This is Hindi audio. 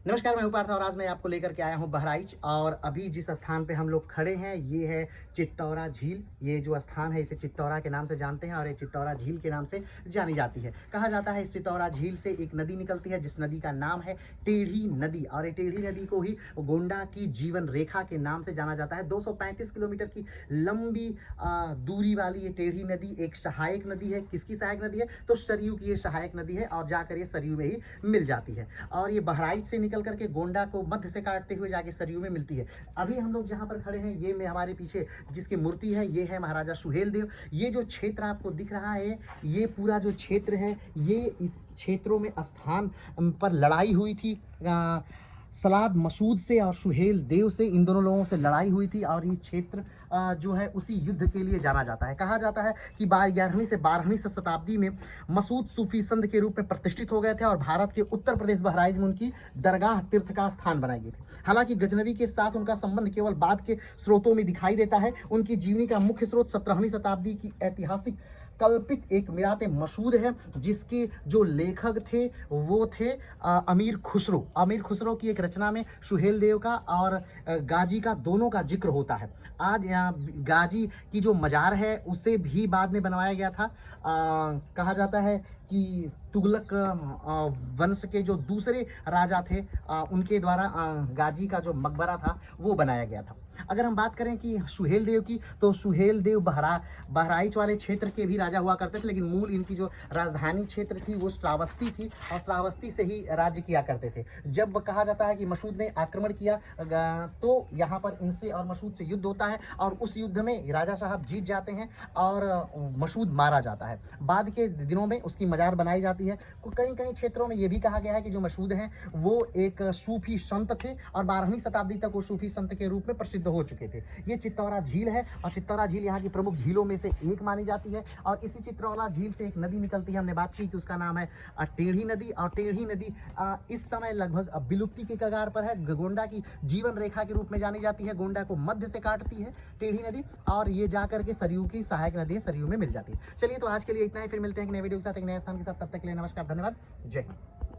नमस्कार, मैं पार्थ और आज मैं आपको लेकर के आया हूँ बहराइच। और अभी जिस स्थान पे हम लोग खड़े हैं ये है चित्तौरा झील। ये जो स्थान है इसे चित्तौरा के नाम से जानते हैं और ये चित्तौरा झील के नाम से जानी जाती है। कहा जाता है इस चित्तौरा झील से एक नदी निकलती है जिस नदी का नाम है टेढ़ी नदी, और ये टेढ़ी नदी को ही गोंडा की जीवन रेखा के नाम से जाना जाता है। 235 किलोमीटर की लंबी दूरी वाली ये टेढ़ी नदी एक सहायक नदी है। किसकी सहायक नदी है? तो सरयू की ये सहायक नदी है और जाकर ये सरयू में ही मिल जाती है। और ये बहराइच से निकल करके गोंडा को मध्य से काटते हुए जाके सरयू में मिलती है। अभी हम लोग जहाँ पर खड़े हैं ये में हमारे पीछे जिसकी मूर्ति है ये है महाराजा सुहेल देव। ये जो क्षेत्र आपको दिख रहा है ये पूरा जो क्षेत्र है ये इस क्षेत्रों में स्थान पर लड़ाई हुई थी। सलाद मसूद से और सुहेल देव से, इन दोनों लोगों से लड़ाई हुई थी और ये क्षेत्र जो है उसी युद्ध के लिए जाना जाता है। कहा जाता है कि 11वीं से 12वीं शताब्दी में मसूद सूफी संत के रूप में प्रतिष्ठित हो गए थे और भारत के उत्तर प्रदेश बहराइच में उनकी दरगाह तीर्थ का स्थान बनाई गई थी। हालांकि गजनवी के साथ उनका संबंध केवल बाद के स्रोतों में दिखाई देता है। उनकी जीवनी का मुख्य स्रोत 17वीं शताब्दी की ऐतिहासिक कल्पित एक मिरात मसूद है जिसके जो लेखक थे वो थे अमीर खुसरो। अमीर खुसरो की एक रचना में सुहेल देव का और गाजी का दोनों का जिक्र होता है। आज यहाँ गाजी की जो मजार है उसे भी बाद में बनवाया गया था। कहा जाता है कि तुगलक वंश के जो दूसरे राजा थे उनके द्वारा गाजी का जो मकबरा था वो बनाया गया था। अगर हम बात करें कि सुहेल देव की, तो सुहेल देव बहराइच वाले क्षेत्र के भी राजा हुआ करते थे, लेकिन मूल इनकी जो राजधानी क्षेत्र थी वो श्रावस्ती थी और श्रावस्ती से ही राज्य किया करते थे। जब कहा जाता है कि मसूद ने आक्रमण किया तो यहाँ पर इनसे और मसूद से युद्ध होता है और उस युद्ध में राजा साहब जीत जाते हैं और मसूद मारा जाता है। बाद के दिनों में उसकी मजार बनाई जाती है। कई कई क्षेत्रों में ये भी कहा गया है कि जो मसूद हैं वो एक सूफी संत थे और 12वीं शताब्दी तक वो सूफी संत के रूप में प्रसिद्ध हो चुके थे। ये चित्तौरा झील है और चित्तौरा झील यहाँ की प्रमुख झीलों में से एक मानी जाती है। और इसी चित्तौरा झील से एक नदी निकलती है, हमने बात की कि उसका नाम है टेढ़ी नदी। और टेढ़ी नदी इस समय लगभग विलुप्ति के कगार पर है। गोंडा की जीवन रेखा के रूप में जानी जाती है। गोंडा को मध्य से काटती है टेढ़ी नदी और ये जाकर के सरयू की सहायक नदी है, सरयू में मिल जाती है। चलिए तो आज के लिए इतना ही, फिर मिलते हैं एक नए वीडियो के साथ, एक नए स्थान के साथ। तब तक के लिए नमस्कार, धन्यवाद, जय हिंद।